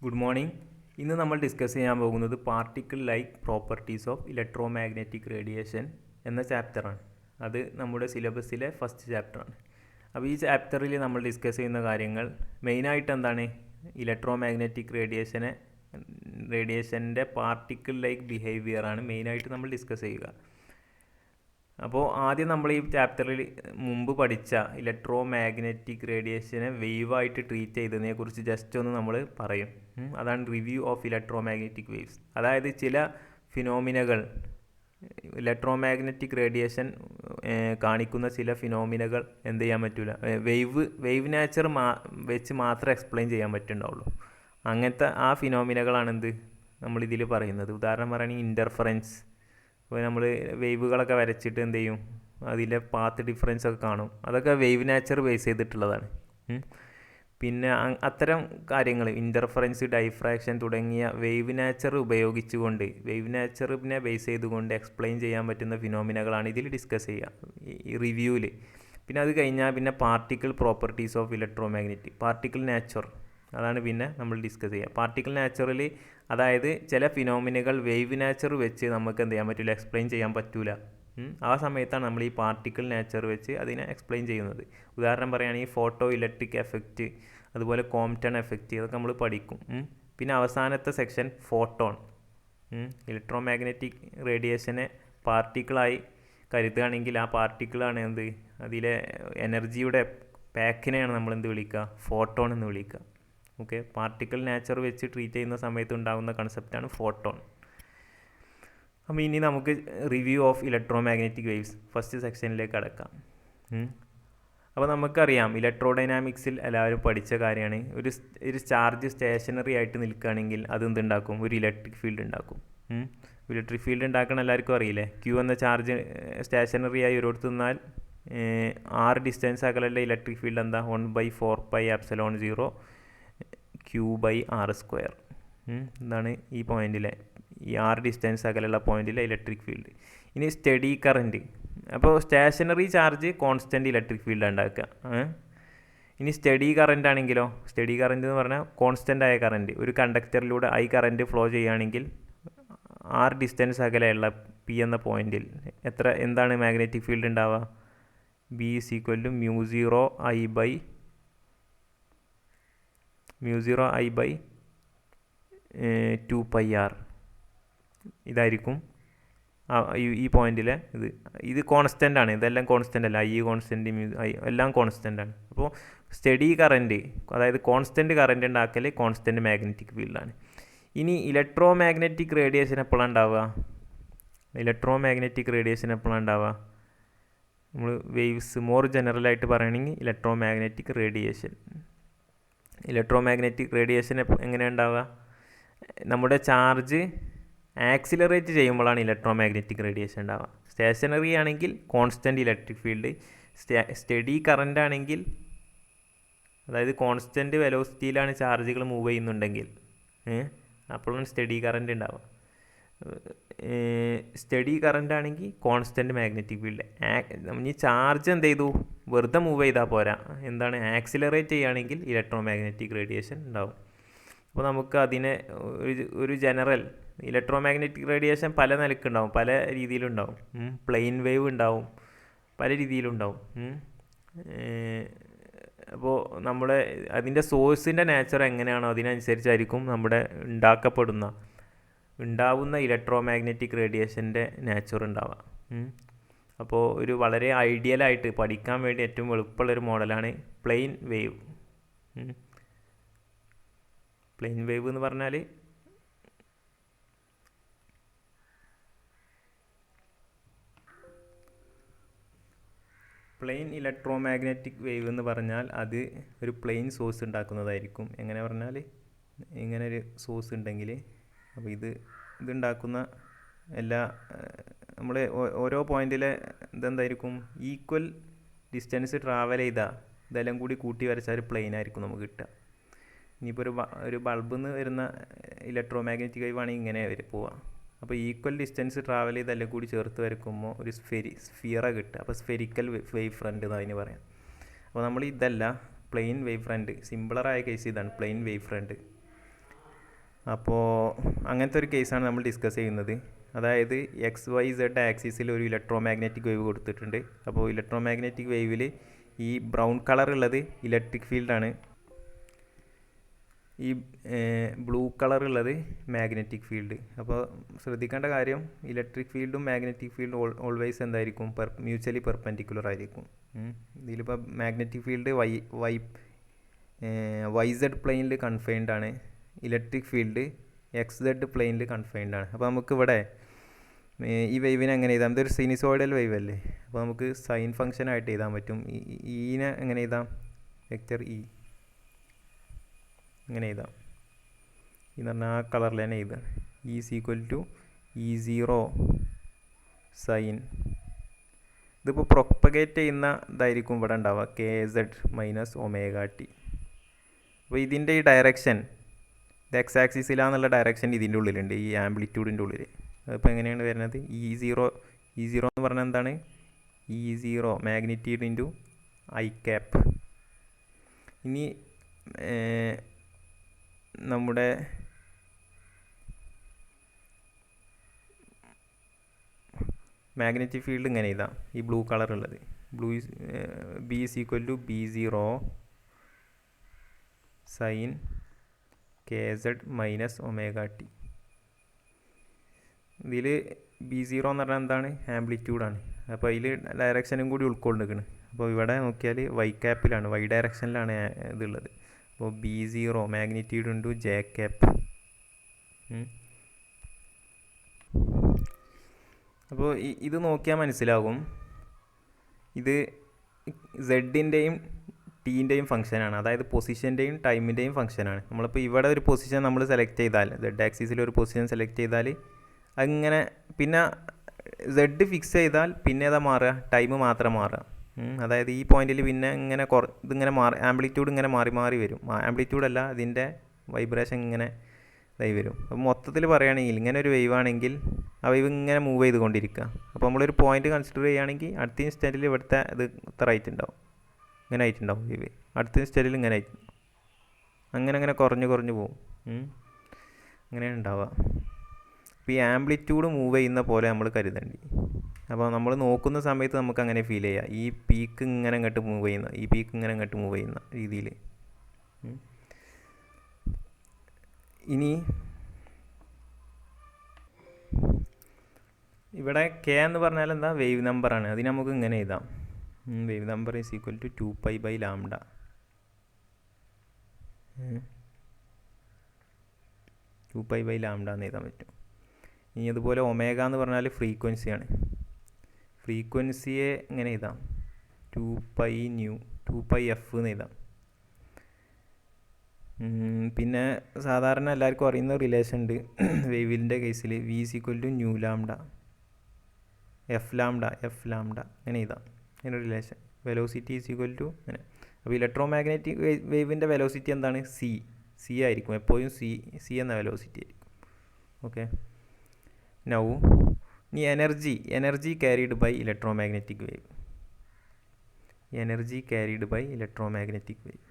Good morning. ഇന്ന് നമ്മൾ discuss ചെയ്യാൻ പോകുന്നത് particle like properties of electro magnetic radiation എന്ന ചാപ്റ്ററാണ്. അത് നമ്മുടെ സിലബസിലെ ഫസ്റ്റ് ചാപ്റ്ററാണ്. അപ്പോൾ ഈ ചാപ്റ്ററിൽ നമ്മൾ ഡിസ്കസ് ചെയ്യുന്ന കാര്യങ്ങൾ മെയിനായിട്ട് എന്താണ്, ഇലക്ട്രോ മാഗ്നറ്റിക് റേഡിയേഷൻ്റെ പാർട്ടിക്കിൾ ലൈക്ക് ബിഹേവിയറാണ് മെയിനായിട്ട് നമ്മൾ ഡിസ്കസ് ചെയ്യുക. അപ്പോൾ ആദ്യം നമ്മൾ ഈ ചാപ്റ്ററിൽ മുമ്പ് പഠിച്ച ഇലക്ട്രോ മാഗ്നറ്റിക് റേഡിയേഷനെ വേവായിട്ട് ട്രീറ്റ് ചെയ്തതിനെക്കുറിച്ച് ജസ്റ്റ് ഒന്ന് നമ്മൾ പറയും. അതാണ് review of electromagnetic waves. അതായത് ചില ഫിനോമിനകൾ, ഇലക്ട്രോ മാഗ്നറ്റിക് റേഡിയേഷൻ കാണിക്കുന്ന ചില ഫിനോമിനകൾ എന്ത് ചെയ്യാൻ പറ്റില്ല, വേവ് നേച്ചർ വെച്ച് മാത്രമേ എക്സ്പ്ലെയിൻ ചെയ്യാൻ പറ്റുന്നുണ്ടാവുള്ളൂ. അങ്ങനത്തെ ആ ഫിനോമിനകളാണെന്ത് നമ്മളിതിൽ പറയുന്നത്. ഉദാഹരണം പറയുകയാണെങ്കിൽ ഇൻ്റർഫറൻസ്. ഇപ്പോൾ നമ്മൾ വേവുകളൊക്കെ വരച്ചിട്ട് എന്ത് ചെയ്യും, അതിലെ പാത്ത് ഡിഫറൻസ് ഒക്കെ കാണും. അതൊക്കെ വേവ് നേച്ചർ ബേസ് ചെയ്തിട്ടുള്ളതാണ്. പിന്നെ അത്തരം കാര്യങ്ങൾ, ഇൻ്റർഫറൻസ്, ഡൈഫ്രാക്ഷൻ തുടങ്ങിയ വേവ് നേച്ചർ ഉപയോഗിച്ചുകൊണ്ട്, വേവ് നേച്ചറിനെ ബേസ് ചെയ്തുകൊണ്ട് എക്സ്പ്ലെയിൻ ചെയ്യാൻ പറ്റുന്ന ഫിനോമിനകളാണ് ഇതിൽ ഡിസ്കസ് ചെയ്യുക ഈ റിവ്യൂവിൽ. പിന്നെ അത് കഴിഞ്ഞാൽ പിന്നെ particle properties of electro magnetic, particle nature, അതാണ് പിന്നെ നമ്മൾ ഡിസ്കസ് ചെയ്യുക. പാർട്ടിക്കിൾ നേച്ചറിൽ അതായത് ചില ഫിനോമിനകൾ വേവ് നേച്ചർ വെച്ച് നമുക്ക് എന്ത് ചെയ്യാൻ പറ്റില്ല, എക്സ്പ്ലെയിൻ ചെയ്യാൻ പറ്റില്ല. ആ സമയത്താണ് നമ്മൾ ഈ പാർട്ടിക്കിൾ നേച്ചർ വെച്ച് അതിനെ എക്സ്പ്ലെയിൻ ചെയ്യുന്നത്. ഉദാഹരണം പറയുകയാണെങ്കിൽ ഫോട്ടോ ഇലക്ട്രിക് എഫക്റ്റ്, അതുപോലെ കോംപ്റ്റൺ എഫക്റ്റ്, ഇതൊക്കെ നമ്മൾ പഠിക്കും. പിന്നെ അവസാനത്തെ സെക്ഷൻ ഫോട്ടോൺ. ഇലക്ട്രോ മാഗ്നറ്റിക് റേഡിയേഷനെ പാർട്ടിക്കിളായി കരുതുകയാണെങ്കിൽ ആ പാർട്ടിക്കിളാണ് എന്ത്, അതിലെ എനർജിയുടെ പാക്കിനെയാണ് നമ്മൾ എന്ത് വിളിക്കുക, ഫോട്ടോൺ എന്ന് വിളിക്കുക. ഓക്കെ, പാർട്ടിക്കിൾ നേച്ചർ വെച്ച് ട്രീറ്റ് ചെയ്യുന്ന സമയത്ത് ഉണ്ടാകുന്ന കൺസെപ്റ്റാണ് ഫോട്ടോൺ. അപ്പോൾ ഇനി നമുക്ക് review of electromagnetic waves first സെക്ഷനിലേക്ക് കടക്കാം. അപ്പോൾ നമുക്കറിയാം, ഇലക്ട്രോ ഡൈനാമിക്സിൽ എല്ലാവരും പഠിച്ച കാര്യമാണ്, ഒരു ചാർജ് സ്റ്റേഷനറി ആയിട്ട് നിൽക്കുകയാണെങ്കിൽ അത് എന്തുണ്ടാക്കും, ഒരു ഇലക്ട്രിക് ഫീൽഡ് ഉണ്ടാക്കും. ഇലക്ട്രിക് ഫീൽഡ് ഉണ്ടാക്കണം എല്ലാവർക്കും അറിയില്ലേ. ക്യൂ എന്ന ചാർജ് സ്റ്റേഷനറി ആയി ഒരിടത്ത് നിന്നാൽ r ഡിസ്റ്റൻസ് അകലുള്ള ഇലക്ട്രിക് ഫീൽഡ് എന്താ, 1/4πε0 Q/r². ഇതാണ് ഈ പോയിന്റിലെ, ഈ r ഡിസ്റ്റൻസ് അകലുള്ള പോയിന്റിലെ ഇലക്ട്രിക് ഫീൽഡ്. ഇനി സ്റ്റഡി കറൻറ്റ്. അപ്പോൾ stationary charge constant electric field ഉണ്ടാക്കുക. ഇനി സ്റ്റഡി കറൻറ്റ് ആണെങ്കിലോ, സ്റ്റഡി കറൻറ്റ് എന്ന് പറഞ്ഞാൽ കോൺസ്റ്റൻ്റ് ആയ കറൻറ്റ്. ഒരു കണ്ടക്ടറിലൂടെ കറൻറ്റ് ഫ്ലോ ചെയ്യുകയാണെങ്കിൽ r ഡിസ്റ്റൻസ് അകലെയുള്ള P എന്ന പോയിന്റിൽ എന്താണ് മാഗ്നറ്റിക് ഫീൽഡ് ഉണ്ടാവുക, B = μ0I/2πr. ഇതായിരിക്കും ഈ പോയിന്റിലെ ഇത് കോൺസ്റ്റൻ്റ് ആണ്. ഇതെല്ലാം കോൺസ്റ്റൻ്റ് അല്ല, I കോൺസ്റ്റൻറ്റ്, എല്ലാം കോൺസ്റ്റൻ്റ് ആണ്. അപ്പോൾ സ്റ്റഡി കറൻറ്റ്, അതായത് കോൺസ്റ്റൻറ്റ് കറൻറ്റ് ഉണ്ടാക്കൽ കോൺസ്റ്റൻറ്റ് മാഗ്നറ്റിക് ഫീൽഡാണ്. ഇനി ഇലക്ട്രോ മാഗ്നറ്റിക് റേഡിയേഷൻ എപ്പോഴാണ് ഉണ്ടാവുക, നമ്മൾ വേവ്സ് മോർ ജനറലായിട്ട് പറയുകയാണെങ്കിൽ ഇലക്ട്രോ മാഗ്നറ്റിക് റേഡിയേഷൻ എങ്ങനെയാണ് ഉണ്ടാവുക, നമ്മുടെ ചാർജ് ആക്സിലറേറ്റ് ചെയ്യുമ്പോഴാണ് ഇലക്ട്രോ മാഗ്നറ്റിക് റേഡിയേഷൻ ഉണ്ടാവുക. സ്റ്റേഷനറി ആണെങ്കിൽ constant electric field, study current ആണെങ്കിൽ, അതായത് കോൺസ്റ്റൻറ്റ് വെലോസിറ്റിയിലാണ് ചാർജുകൾ മൂവ് ചെയ്യുന്നുണ്ടെങ്കിൽ അപ്പോഴാണ് സ്റ്റഡി കറൻറ്റ് ഉണ്ടാവുക. സ്റ്റഡി കറൻ്റ് ആണെങ്കിൽ കോൺസ്റ്റൻറ്റ് മാഗ്നറ്റിക് ഫീൽഡ്. ഈ ചാർജ് എന്ത് ചെയ്തു, വെറുതെ മൂവ് ചെയ്താൽ പോരാ, എന്താണ്, ആക്സിലറേറ്റ് ചെയ്യുകയാണെങ്കിൽ ഇലക്ട്രോ മാഗ്നറ്റിക് റേഡിയേഷൻ ഉണ്ടാവും. അപ്പോൾ നമുക്ക് അതിനെ ഒരു ജനറൽ ഇലക്ട്രോ മാഗ്നറ്റിക് റേഡിയേഷൻ പല നിലക്കുണ്ടാവും, പല രീതിയിലുണ്ടാവും. പ്ലെയിൻ വേവ് ഉണ്ടാവും, പല രീതിയിലുണ്ടാവും. അപ്പോൾ നമ്മുടെ അതിൻ്റെ സോഴ്സിൻ്റെ നേച്ചർ എങ്ങനെയാണോ അതിനനുസരിച്ചായിരിക്കും നമ്മുടെ ഉണ്ടാവുന്ന ഇലക്ട്രോ മാഗ്നറ്റിക് റേഡിയേഷൻ്റെ നേച്ചർ ഉണ്ടാവുക. അപ്പോൾ ഒരു വളരെ ഐഡിയലായിട്ട് പഠിക്കാൻ വേണ്ടി ഏറ്റവും എളുപ്പമുള്ളൊരു മോഡലാണ് പ്ലെയിൻ വേവ്. പ്ലെയിൻ വേവ് എന്ന് പറഞ്ഞാൽ പ്ലെയിൻ ഇലക്ട്രോ മാഗ്നറ്റിക് വേവ് എന്ന് പറഞ്ഞാൽ അത് ഒരു പ്ലെയിൻ സോഴ്സ് ഉണ്ടാക്കുന്നതായിരിക്കും. എങ്ങനെ പറഞ്ഞാൽ, ഇങ്ങനെ ഒരു സോഴ്സ് ഉണ്ടെങ്കിൽ, അപ്പോൾ ഇതുണ്ടാക്കുന്ന നമ്മൾ ഓരോ പോയിന്റിലെ ഇതെന്തായിരിക്കും, ഈക്വൽ ഡിസ്റ്റൻസ് ട്രാവൽ ചെയ്താൽ ഇതെല്ലാം കൂടി കൂട്ടി വരച്ചാൽ ഒരു പ്ലെയിൻ ആയിരിക്കും നമുക്ക് കിട്ടുക. ഇനിയിപ്പോൾ ഒരു ബൾബിൽ നിന്ന് വരുന്ന ഇലക്ട്രോ മാഗ്നറ്റിക് വേവ് ആണെങ്കിൽ ഇങ്ങനെ പോവുക. അപ്പോൾ ഈക്വൽ ഡിസ്റ്റൻസ് ട്രാവൽ ചെയ്തെല്ലാം കൂടി ചേർത്ത് വരയ്ക്കുമ്പോൾ ഒരു സ്ഫിയറാണ് കിട്ടുക. അപ്പോൾ സ്ഫെരിക്കൽ വേവ് ഫ്രണ്ട് എന്ന് അതിന് പറയാം. അപ്പോൾ നമ്മൾ ഇതല്ല പ്ലെയിൻ വേവ് ഫ്രണ്ട്, സിമ്പിളറായ കേസ് ഇതാണ് പ്ലെയിൻ വേവ് ഫ്രണ്ട്. അപ്പോൾ അങ്ങനത്തെ ഒരു കേസാണ് നമ്മൾ ഡിസ്കസ് ചെയ്യുന്നത്. അതായത് XYZ ആക്സിസിൽ ഒരു ഇലക്ട്രോ മാഗ്നറ്റിക് വേവ് കൊടുത്തിട്ടുണ്ട്. അപ്പോൾ ഇലക്ട്രോ മാഗ്നറ്റിക് വേവിൽ ഈ ബ്രൗൺ കളർ ഉള്ളത് ഇലക്ട്രിക് ഫീൽഡാണ്, ഈ ബ്ലൂ കളർ ഉള്ളത് മാഗ്നറ്റിക് ഫീൽഡ്. അപ്പോൾ ശ്രദ്ധിക്കേണ്ട കാര്യം, ഇലക്ട്രിക് ഫീൽഡും മാഗ്നറ്റിക് ഫീൽഡും ഓൾവേസ് എന്തായിരിക്കും, മ്യൂച്വലി പെർപെൻഡിക്കുലർ ആയിരിക്കും. ഇതിലിപ്പോൾ മാഗ്നറ്റിക് ഫീൽഡ് YZ പ്ലെയിനിൽ കൺഫൈൻഡ് ആണ്, ഇലക്ട്രിക് ഫീൽഡ് XZ പ്ലെയിനിൽ കൺഫൈൻഡ് ആണ്. അപ്പോൾ നമുക്കിവിടെ ഈ വേവിനെ എങ്ങനെ എഴുതാം? ഇതൊരു സിനിസോയിഡൽ വേവ് അല്ലേ, അപ്പോൾ നമുക്ക് സൈൻ ഫംഗ്ഷൻ ആയിട്ട് എഴുതാൻ പറ്റും. ഈനെ എങ്ങനെ എഴുതാം? വെക്റ്റർ ഇ ഇങ്ങനെ എഴുതാം. എന്ന് പറഞ്ഞാൽ ആ കളറിൽ തന്നെ എഴുതാം. E=E0 sign. ഇതിപ്പോൾ പ്രൊപ്പഗേറ്റ് ചെയ്യുന്ന ഇതായിരിക്കും ഇവിടെ ഉണ്ടാവുക, KZ - ωt. അപ്പോൾ ഇതിൻ്റെ ഈ ഡയറക്ഷൻ, ഇത് X ആക്സിസിലാന്നുള്ള ഡയറക്ഷൻ ഇതിൻ്റെ ഉള്ളിലുണ്ട്, ഈ ആംപ്ലിറ്റ്യൂഡിൻ്റെ ഉള്ളിൽ. അതിപ്പോൾ എങ്ങനെയാണ് വരുന്നത്? E0 എന്ന് പറഞ്ഞാൽ എന്താണ്? E0 magnitude into I cap. ഇനി നമ്മുടെ മാഗ്നറ്റിക് ഫീൽഡ് ഇങ്ങനെ എഴുതാം, ഈ ബ്ലൂ കളർ ഉള്ളത്. B=B0 sign KZ - ωt. ഇതിൽ B0 എന്ന് പറഞ്ഞാൽ എന്താണ്? ആംപ്ലിറ്റ്യൂഡാണ്. അപ്പോൾ അതിൽ ഡയറക്ഷനും കൂടി ഉൾക്കൊണ്ടിരിക്കുന്നു. അപ്പോൾ ഇവിടെ നോക്കിയാൽ Y ക്യാപ്പിലാണ്, Y ഡയറക്ഷനിലാണ് ഇതുള്ളത്. അപ്പോൾ B0 magnitude into J cap. അപ്പോൾ ഇത് നോക്കിയാൽ മനസ്സിലാകും, ഇത് സെഡിൻ്റെയും ടീൻ്റെയും ഫംഗ്ഷനാണ്, അതായത് പൊസിഷൻ്റെയും ടൈമിൻ്റെയും ഫംഗ്ഷനാണ്. നമ്മളിപ്പോൾ ഇവിടെ ഒരു പൊസിഷൻ നമ്മൾ സെലക്ട് ചെയ്താൽ, Z ആക്സിസിൽ ഒരു പൊസിഷൻ സെലക്ട് ചെയ്താൽ അങ്ങനെ പിന്നെ Z ഫിക്സ് ചെയ്താൽ പിന്നെ ഏതാ മാറുക? ടൈം മാത്രം മാറുക. അതായത് ഈ പോയിന്റിൽ പിന്നെ ഇങ്ങനെ ഇതിങ്ങനെ ആംപ്ലിറ്റ്യൂഡ് ഇങ്ങനെ മാറി മാറി വരും. ആംപ്ലിറ്റ്യൂഡല്ല, ഇതിൻ്റെ വൈബ്രേഷൻ ഇങ്ങനെ ഇതായി വരും. അപ്പോൾ മൊത്തത്തിൽ പറയുകയാണെങ്കിൽ ഇങ്ങനെ ഒരു വേവ് ആണെങ്കിൽ ആ വേവ് ഇങ്ങനെ മൂവ് ചെയ്തുകൊണ്ടിരിക്കുക. അപ്പോൾ നമ്മളൊരു പോയിന്റ് കൺസിഡർ ചെയ്യുകയാണെങ്കിൽ അടുത്ത ഇൻസ്റ്റൻറ്റിൽ ഇവിടുത്തെ ഇത് ഇത്ര ആയിട്ട് ഉണ്ടാവും, ഇങ്ങനെ ആയിട്ടുണ്ടാവും വേവ്. അടുത്ത ഇൻസ്റ്റൻറ്റിൽ ഇങ്ങനെ ആയിട്ട് അങ്ങനെ കുറഞ്ഞു പോകും. അങ്ങനെയാണ് ഉണ്ടാവുക. അപ്പോൾ ഈ ആംപ്ലിറ്റ്യൂഡ് മൂവ് ചെയ്യുന്ന പോലെ നമ്മൾ കരുതണ്ടി. അപ്പോൾ നമ്മൾ നോക്കുന്ന സമയത്ത് നമുക്ക് അങ്ങനെ ഫീൽ ചെയ്യുക, ഈ പീക്ക് ഇങ്ങനെ അങ്ങോട്ട് മൂവ് ചെയ്യുന്ന രീതിയിൽ. ഇനി ഇവിടെ K എന്ന് പറഞ്ഞാൽ എന്താ? വേവ് നമ്പറാണ്. അതിന് നമുക്ക് ഇങ്ങനെ എഴുതാം, വേവ് നമ്പർ =2π/λ. 2π/λ എന്ന് എഴുതാൻ പറ്റും. ഇനി അതുപോലെ ഒമേഗ എന്ന് പറഞ്ഞാൽ ഫ്രീക്വൻസിയാണ്. ഫ്രീക്വൻസിയെ ഇങ്ങനെ എഴുതാം, 2πf എന്ന് എഴുതാം. പിന്നെ സാധാരണ എല്ലാവർക്കും അറിയുന്ന റിലേഷൻ ഉണ്ട് വേവിൻ്റെ കേസിൽ, V=νλ f λ അങ്ങനെ എഴുതാം. അങ്ങനെ റിലേഷൻ. വെലോസിറ്റി അങ്ങനെ. അപ്പോൾ ഇലക്ട്രോ മാഗ്നറ്റിക് വേവിൻ്റെ വെലോസിറ്റി എന്താണ്? c ആയിരിക്കും എപ്പോഴും. c എന്ന വെലോസിറ്റി ആയിരിക്കും. ഓക്കെ. നൗ ഇനി energy carried by electromagnetic wave. Energy carried by electromagnetic wave.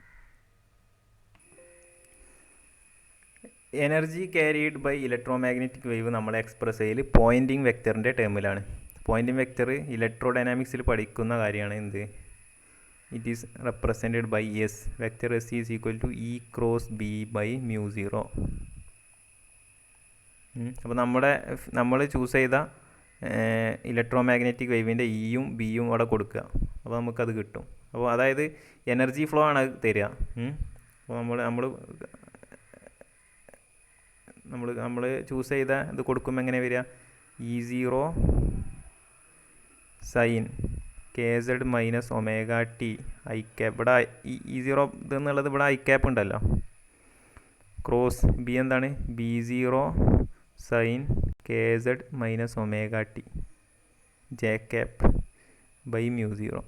Energy carried by electromagnetic wave നമ്മൾ എക്സ്പ്രസ് ചെയ്യൽ പോയിൻറ്റിംഗ് വെക്റ്ററിൻ്റെ ടേമിലാണ്. പോയിൻറ്റിംഗ് വെക്റ്റർ ഇലക്ട്രോ ഡൈനാമിക്സിൽ പഠിക്കുന്ന കാര്യമാണ്. എന്ത്? It is represented by S. Vector S E×B/μ0. അപ്പോൾ നമ്മൾ ചൂസ് ചെയ്ത ഇലക്ട്രോ മാഗ്നറ്റിക് വേവിൻ്റെ Eയും Bയും അവിടെ കൊടുക്കുക. അപ്പോൾ നമുക്കത് കിട്ടും. അപ്പോൾ അതായത് എനർജി ഫ്ലോ ആണ് അത് തരിക. അപ്പോൾ നമ്മൾ ചൂസ് ചെയ്ത ഇത് കൊടുക്കുമ്പോൾ എങ്ങനെ വരിക? E0 sign KZ - ωt I cap. ഇവിടെ E0 ഇതെന്നുള്ളത് ഇവിടെ I ക്യാപ്പ് ഉണ്ടല്ലോ. ക്രോസ് B എന്താണ്? B0 sign KZ - ωt J cap /μ0.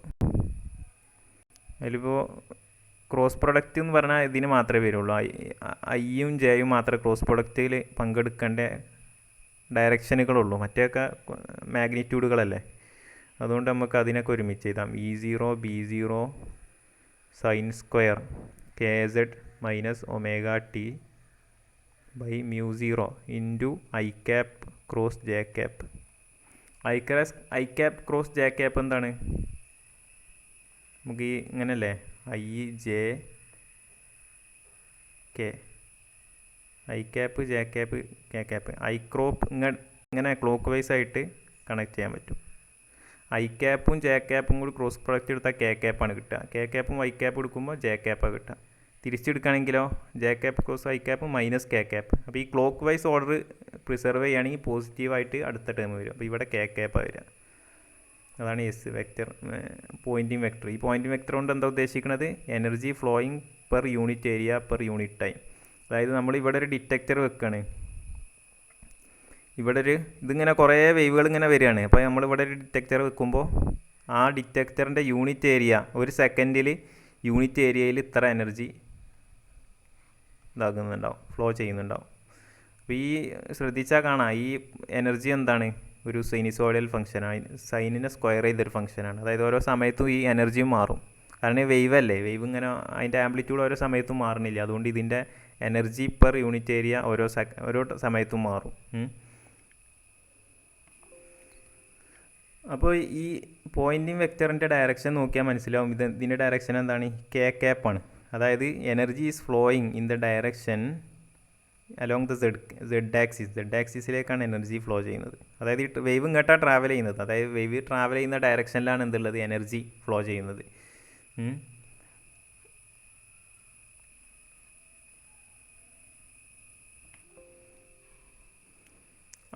അതിലിപ്പോൾ ക്രോസ് പ്രൊഡക്റ്റ് എന്ന് പറഞ്ഞാൽ ഇതിന് മാത്രമേ വരുള്ളൂ. ഐയും ജെയും മാത്രമേ ക്രോസ് പ്രൊഡക്റ്റിൽ പങ്കെടുക്കേണ്ട ഡയറക്ഷനുകളുള്ളൂ. മറ്റേയൊക്കെ മാഗ്നിറ്റ്യൂഡുകളല്ലേ. അതുകൊണ്ട് നമുക്ക് അതിനൊക്കെ ഒരുമിച്ച് എഴുതാം. E0 B0 sine square KZ - ωt by mu zero into i cap cross j cap. I cap cross j cap എന്താണ്? നമുക്ക് ഈ ഇങ്ങനല്ലേ, i j k, i cap j cap k cap, i ക്രോപ്പ് ഇങ്ങനെ ക്ലോക്ക് വൈസ് ആയിട്ട് connect ചെയ്യാൻ പറ്റും. I ക്യാപ്പും ജെ ക്യാപ്പും കൂടി ക്രോസ് പ്രൊഡക്റ്റ് എടുത്താൽ കെ ക്യാപ്പാണ് കിട്ടുക. കെ ക്യാപ്പും ഐ ക്യാപ്പ് എടുക്കുമ്പോൾ ജെ ക്യാപ്പാണ് കിട്ടുക. തിരിച്ചെടുക്കുകയാണെങ്കിലോ j cap cross i cap minus K cap. അപ്പോൾ ഈ ക്ലോക്ക് വൈസ് ഓർഡർ പ്രിസർവ് ചെയ്യുകയാണെങ്കിൽ പോസിറ്റീവായിട്ട് അടുത്ത ടേം വരും. അപ്പോൾ ഇവിടെ കെ ക്യാപ്പാണ് വരിക. അതാണ് എസ് വെക്റ്റർ, പോയിൻറ്റിങ് വെക്റ്റർ. ഈ പോയിൻറ്റിങ് വെക്റ്റർ കൊണ്ട് എന്താ ഉദ്ദേശിക്കുന്നത്? Energy flowing per unit area per unit time. അതായത് നമ്മൾ ഇവിടെ ഒരു ഡിറ്റക്ടർ വെക്കുകയാണ്. ഇവിടെ ഇതിങ്ങനെ കുറേ വേവുകൾ ഇങ്ങനെ വരികയാണ്. അപ്പോൾ നമ്മളിവിടെ ഒരു ഡിറ്റക്ടർ വെക്കുമ്പോൾ ആ ഡിറ്റക്ടറിൻ്റെ യൂണിറ്റ് ഏരിയ ഒരു സെക്കൻഡിൽ യൂണിറ്റ് ഏരിയയിൽ ഇത്ര എനർജി ഇതാകുന്നുണ്ടാവും, ഫ്ലോ ചെയ്യുന്നുണ്ടാവും. അപ്പോൾ ഈ ശ്രദ്ധിച്ചാൽ കാണാം, ഈ എനർജി എന്താണ്? ഒരു സൈനിസോയിഡൽ ഫംഗ്ഷനാണ്, സൈനിനെ സ്ക്വയർ ചെയ്തൊരു ഫംഗ്ഷനാണ്. അതായത് ഓരോ സമയത്തും ഈ എനർജിയും മാറും. കാരണം വേവ് അല്ലേ, വേവ് ഇങ്ങനെ അതിൻ്റെ ആംപ്ലിറ്റ്യൂഡ് ഓരോ സമയത്തും മാറുന്നില്ല. അതുകൊണ്ട് ഇതിൻ്റെ എനർജി പെർ യൂണിറ്റ് ഏരിയ ഓരോ സമയത്തും മാറും. അപ്പോൾ ഈ പോയിൻറ്റിങ് വെക്റ്ററിൻ്റെ ഡയറക്ഷൻ നോക്കിയാൽ മനസ്സിലാവും. ഇതിൻ്റെ ഡയറക്ഷൻ എന്താണ്? കെ ക്യാപ്പാണ്. അതായത് energy is flowing in the direction along the zed ആക്സിസിലേക്കാണ് എനർജി ഫ്ലോ ചെയ്യുന്നത്. അതായത് ഈ വേവ് ഇങ്ങോട്ടാണ് ട്രാവൽ ചെയ്യുന്നത്. അതായത് വേവ് ട്രാവൽ ചെയ്യുന്ന ഡയറക്ഷനിലാണ് എന്തുള്ളത്? എനർജി ഫ്ലോ ചെയ്യുന്നത്.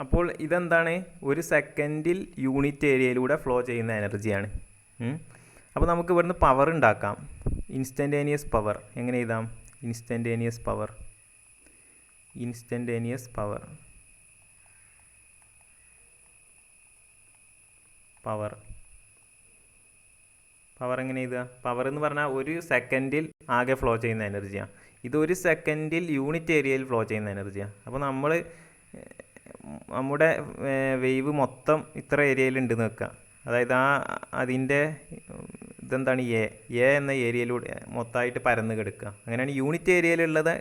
അപ്പോൾ ഇതെന്താണ്? ഒരു സെക്കൻഡിൽ യൂണിറ്റ് ഏരിയയിലൂടെ ഫ്ലോ ചെയ്യുന്ന എനർജിയാണ്. അപ്പോൾ നമുക്ക് ഇവിടുന്ന് പവർ ഉണ്ടാക്കാം. ഇൻസ്റ്റൻറ്റേനിയസ് പവർ എങ്ങനെ എഴുതാം? ഇൻസ്റ്റൻറ്റേനിയസ് പവർ എങ്ങനെ എഴുതുക? പവർ എന്ന് പറഞ്ഞാൽ ഒരു സെക്കൻഡിൽ ആകെ ഫ്ലോ ചെയ്യുന്ന എനർജിയാണ്. ഇത് ഒരു സെക്കൻഡിൽ യൂണിറ്റ് ഏരിയയിൽ ഫ്ലോ ചെയ്യുന്ന എനർജിയാണ്. അപ്പോൾ നമ്മുടെ വേവ് മൊത്തം ഇത്ര ഏരിയയിലുണ്ടെന്ന് വെക്കുക. അതായത് അതിൻ്റെ ഇതെന്താണ്? എ എന്ന ഏരിയയിലൂടെ മൊത്തമായിട്ട് പരന്ന് കിടക്കുക. അങ്ങനെയാണ് യൂണിറ്റ് ഏരിയയിലുള്ളത്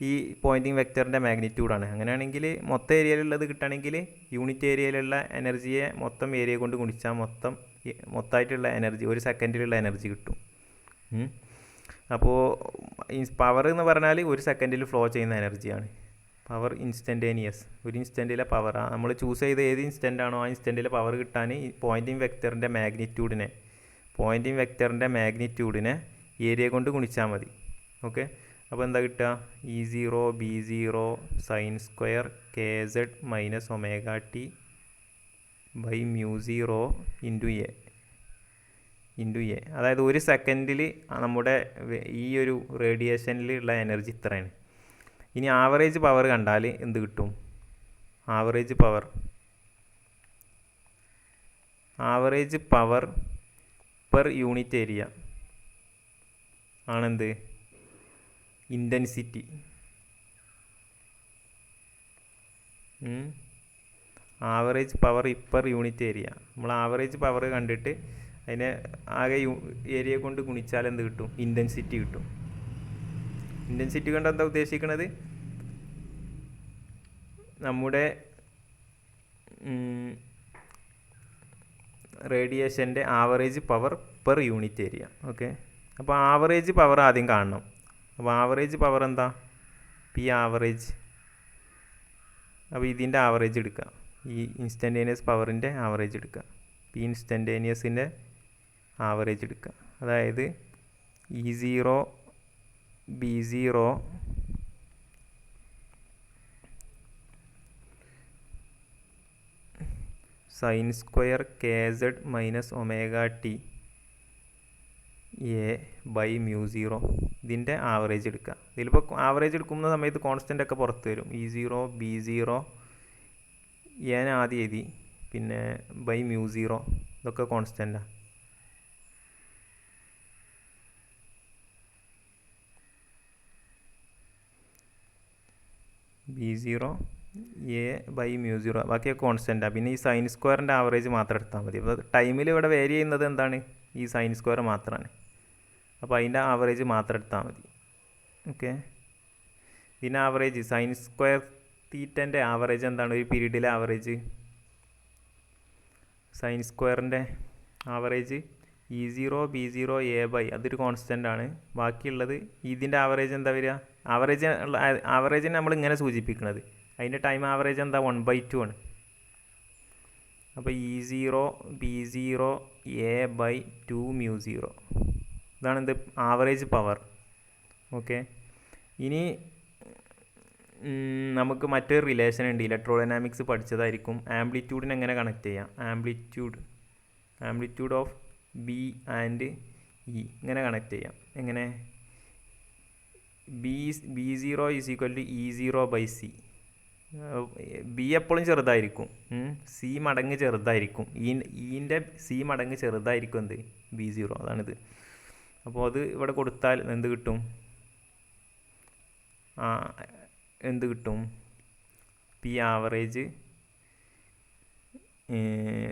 ഈ പോയിൻറ്റിങ് വെക്റ്ററിൻ്റെ മാഗ്നിറ്റ്യൂഡാണ്. അങ്ങനെയാണെങ്കിൽ മൊത്തം ഏരിയയിലുള്ളത് കിട്ടുകയാണെങ്കിൽ യൂണിറ്റ് ഏരിയയിലുള്ള എനർജിയെ മൊത്തം ഏരിയ കൊണ്ട് ഗുണിച്ചാൽ മൊത്തമായിട്ടുള്ള എനർജി, ഒരു സെക്കൻഡിലുള്ള എനർജി കിട്ടും. അപ്പോൾ പവർ എന്ന് പറഞ്ഞാൽ ഒരു സെക്കൻഡിൽ ഫ്ലോ ചെയ്യുന്ന എനർജിയാണ്. പവർ ഇൻസ്റ്റൻറ്റേനിയസ്, ഒരു ഇൻസ്റ്റൻറ്റിലെ പവർ. നമ്മൾ ചൂസ് ചെയ്ത ഏത് ഇൻസ്റ്റൻ്റാണോ ആ ഇൻസ്റ്റൻറ്റിലെ പവർ കിട്ടാൻ ഈ പോയിൻറ്റിങ് വെക്റ്ററിൻ്റെ മാഗ്നിറ്റ്യൂഡിനെ ഏരിയ കൊണ്ട് ഗുണിച്ചാൽ മതി. ഓക്കെ, അപ്പോൾ എന്താ കിട്ടുക? E0 B0 sine square KZ minus omega t by mu 0 into A. അതായത് ഒരു സെക്കൻഡിൽ നമ്മുടെ ഈ ഒരു റേഡിയേഷനിലുള്ള എനർജി ഇത്രയാണ്. ഇനി ആവറേജ് പവർ കണ്ടാൽ എന്ത് കിട്ടും? Average power per unit area ആണെന്ത്? Intensity. Average power per unit area. നമ്മൾ ആവറേജ് പവർ കണ്ടിട്ട് അതിനെ ആകെ ഏരിയ കൊണ്ട് ഗുണിച്ചാൽ എന്ത് കിട്ടും? ഇൻറ്റൻസിറ്റി കിട്ടും. ഇൻറ്റൻസിറ്റി കൊണ്ട് എന്താ ഉദ്ദേശിക്കുന്നത്? നമ്മുടെ റേഡിയേഷൻ്റെ average power per unit area. Okay, അപ്പോൾ ആവറേജ് പവർ ആദ്യം കാണണം. അപ്പോൾ ആവറേജ് പവർ എന്താ? P average. അപ്പോൾ ഇതിൻ്റെ ആവറേജ് എടുക്കുക, ഈ ഇൻസ്റ്റൻറ്റേനിയസ് പവറിൻ്റെ ആവറേജ് എടുക്കുക. പി ഇൻസ്റ്റൻറ്റേനിയസിൻ്റെ ആവറേജ് എടുക്കുക. അതായത് E0 B0 sine square KZ minus omega t എ ബൈ മ്യൂ 0. ഇതിൻ്റെ ആവറേജ് എടുക്കുക. ഇതിലിപ്പോൾ ആവറേജ് എടുക്കുന്ന സമയത്ത് കോൺസ്റ്റൻ്റ് ഒക്കെ പുറത്ത് വരും. E0 B0 ഞാൻ ആദ്യം എഴുതി, പിന്നെ ബൈ മ്യൂ 0 ഇതൊക്കെ കോൺസ്റ്റൻ്റാണ്. B0 എ ബൈ മ്യൂ 0 ബാക്കിയൊക്കെ കോൺസ്റ്റൻ്റാണ്. പിന്നെ ഈ സൈൻ സ്ക്വയറിൻ്റെ ആവറേജ് മാത്രം എടുത്താൽ മതി. അപ്പോൾ ടൈമിൽ ഇവിടെ വേരി ചെയ്യുന്നത് എന്താണ്? ഈ സൈൻ സ്ക്വയർ മാത്രമാണ്. അപ്പോൾ അതിൻ്റെ ആവറേജ് മാത്രം എടുത്താൽ മതി. ഓക്കെ, പിന്നെ ആവറേജ് സൈൻ സ്ക്വയർ തീറ്റൻ്റെ ആവറേജ് എന്താണ്, ഒരു പീരീഡിലെ ആവറേജ് സൈൻ സ്ക്വയറിൻ്റെ ആവറേജ് E0 B0 A/, അതൊരു കോൺസ്റ്റൻ്റ് ആണ്. ബാക്കിയുള്ളത് ഇതിൻ്റെ ആവറേജ് എന്താ വരിക, ആവറേജിനെ നമ്മൾ ഇങ്ങനെ സൂചിപ്പിക്കുന്നത്, അതിൻ്റെ ടൈം ആവറേജ് എന്താ 1/2 ആണ്. അപ്പോൾ E0 B0 A/2 μ0 ഇതാണ് എന്ത് ആവറേജ് പവർ. ഓക്കെ, ഇനി നമുക്ക് മറ്റൊരു റിലേഷൻ ഉണ്ട്, ഇലക്ട്രോഡൈനാമിക്സ് പഠിച്ചതായിരിക്കും. ആംപ്ലിറ്റ്യൂഡിനെ എങ്ങനെ കണക്ട് ചെയ്യാം, amplitude of B and E ഇങ്ങനെ കണക്ട് ചെയ്യാം. എങ്ങനെ, B0 = E0/c. ബി എപ്പോഴും ചെറുതായിരിക്കും, സി മടങ്ങ് ചെറുതായിരിക്കും, ഈൻ്റെ സി മടങ്ങ് ചെറുതായിരിക്കും എന്ത് B0, അതാണിത്. അപ്പോൾ അത് ഇവിടെ കൊടുത്താൽ എന്ത് കിട്ടും, പി ആവറേജ്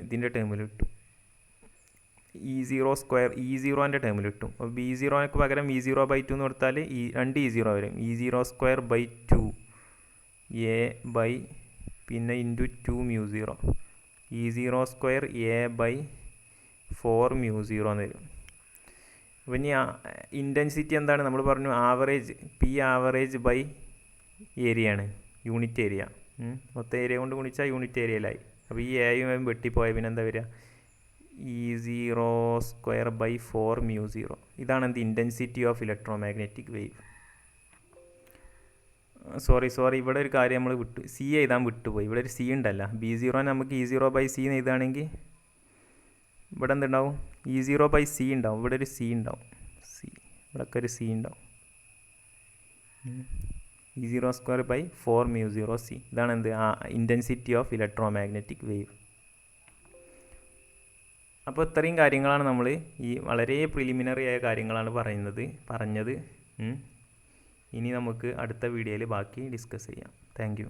ഇതിൻ്റെ ടേമിൽ കിട്ടും, E0 ടേമിൽ കിട്ടും. അപ്പോൾ B0ക്ക് പകരം E0/2 എന്ന് കൊടുത്താൽ 2 E0 വരും, E0² 2 A/ പിന്നെ × 2 μ0, E0² A/4 μ0 എന്ന് വരും. അപ്പോൾ ഇനി ഇൻറ്റൻസിറ്റി എന്താണ്, നമ്മൾ പറഞ്ഞു ആവറേജ്, പി ആവറേജ് ബൈ ഏരിയയാണ്, യൂണിറ്റ് ഏരിയ. മൊത്തം ഏരിയ കൊണ്ട് ഗുണിച്ചാൽ യൂണിറ്റ് ഏരിയയിലായി. അപ്പോൾ ഈ എയും വെട്ടിപ്പോയ പിന്നെ എന്താ വരിക, E0² 4 μ0. ഇതാണ് എന്ത് intensity of electromagnetic wave. Sorry ഇവിടെ ഒരു കാര്യം നമ്മൾ സി എഴുതാൻ വിട്ടുപോയി. ഇവിടെ ഒരു സി ഉണ്ടല്ല, B0 നമുക്ക് E0/c എന്ന് എഴുതുകയാണെങ്കിൽ ഇവിടെ എന്തുണ്ടാവും, E0/c ഉണ്ടാവും, ഇവിടെ ഒരു സി ഉണ്ടാവും, ഇവിടെയൊക്കെ ഒരു സി ഉണ്ടാവും, E0² 4 μ0 c. ഇതാണ് എന്ത് ഇൻറ്റൻസിറ്റി ഓഫ് ഇലക്ട്രോമാഗ്നറ്റിക് വേവ്. അപ്പോൾ ഇത്രയും കാര്യങ്ങളാണ് നമ്മൾ ഈ വളരെ പ്രിലിമിനറി ആയ കാര്യങ്ങളാണ് പറഞ്ഞത്. ഇനി നമുക്ക് അടുത്ത വീഡിയോയിൽ ബാക്കി ഡിസ്കസ് ചെയ്യാം. Thank you.